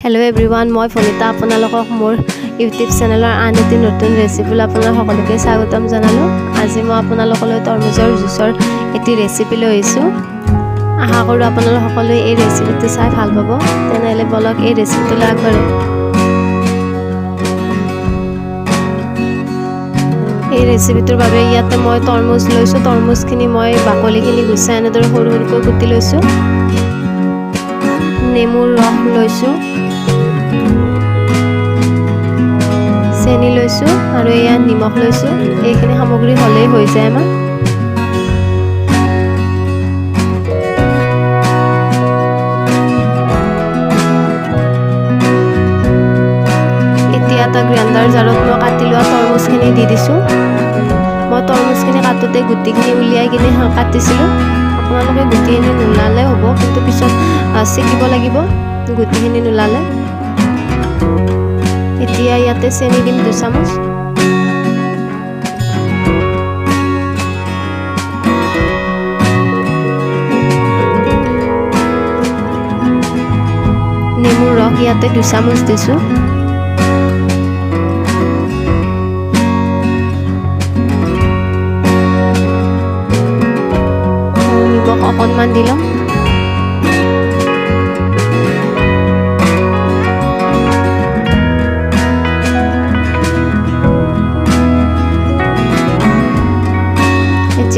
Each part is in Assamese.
हेलो एवरीवन मैं फनिता आपनालोকক मोर यूट्यूब चैनेलर आन एटी नतुन रेसिपी आपनार सकलोके स्वागतम जनालो। आज मैं आपनालोकলৈ तरमुजर जुसर एटी रेसिपी লৈ আহিছো। आशा करो आपनालोक सकलोৱে এই रेसिपिটো চাই ভাল পাব। তেনেহলে বলক এই रेसिपिটো আগবাঢ়ো। এই रेसिपिটোৰ বাবে ইয়াতে মই तरमुज লৈছো। तरमुजখিনি মই বাকলিখিনি গুচাই এনেদৰে সৰু সৰুকৈ কুটি লৈছো। নেমুৰ ৰস লৈছো, চেনি লৈছো আৰু এয়া নিমখ লৈছো। এইখিনি সামগ্ৰী হলেই হৈ যায় আমাৰ। এতিয়া এটা গ্ৰাইণ্ডাৰ জাৰত মই কাটি লোৱা तरमुजখিনি দি দিছো। মই तरमुजখিনি কাটোতে গুটিখিনি উলিয়াই কিনে কাটিছিলো। আপোনালোকে গুটিখিনি নুলালে হ'ব, কিন্তু পিছত চেকিব লাগিব গুটিখিনি নুলালে। এতিয়া ইয়াতে চেনি দিম 2 চামুচ। নেমুৰ ৰস ইয়াতে 2 চামুচ দিছো। নিমখ অকণমান দিলাম।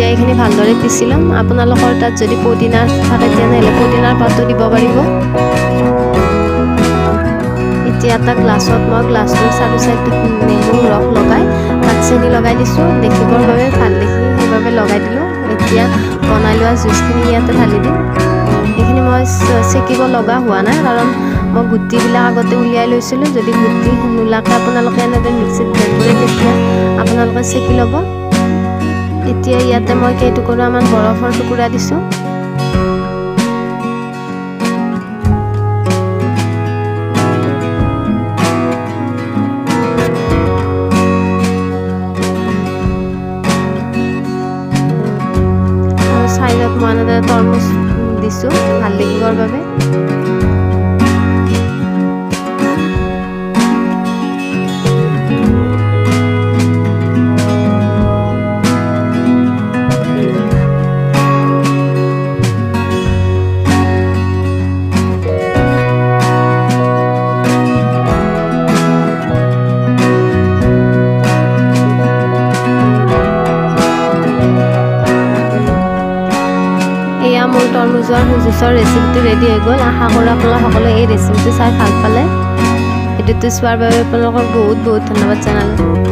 এইখিনি ভালদৰে পিছি লম। আপোনালোকৰ তাত যদি পুদিনা থাকে তেনেহলে পুদিনাৰ পাতো দিব পাৰিব। এতিয়া এটা গ্লাছত মই গ্লাছটোৰ চাৰি চাইডত নেমুৰ ৰস লগাই তাত চেনি লগাই দিছো। দেখিবৰ বাবে ভাল দেখি সেইবাবে লগাই দিলো। এতিয়া বনাই লোৱা জুচখিনি ইয়াতে ঢালি দিম। এইখিনি মই চেকিব লগা হোৱা নাই, কাৰণ মই গুটিবিলাক আগতে উলিয়াই লৈছিলো। যদি গুটি নোলাকে আপোনালোকে এনেদৰে মিক্সিত ব্লেণ্ড কৰি তেতিয়া আপোনালোকে চেকি ল'ব। এতিয়া ইয়াতে মই কেইটুকুৰামান বৰফৰ টুকুৰা দিছো। আৰু চাইডত মই এনেদৰে তৰমুজ দিছো ভাল দেখিবৰ বাবে। মোৰ তৰমুজৰ জুচৰ ৰেচিপিটো ৰেডি হৈ গ'ল। আশা কৰোঁ আপোনালোক সকলোৱে এই ৰেচিপিটো চাই ভাল পালে। ভিডিঅ'টো চোৱাৰ বাবে আপোনালোকক বহুত বহুত ধন্যবাদ জনালোঁ।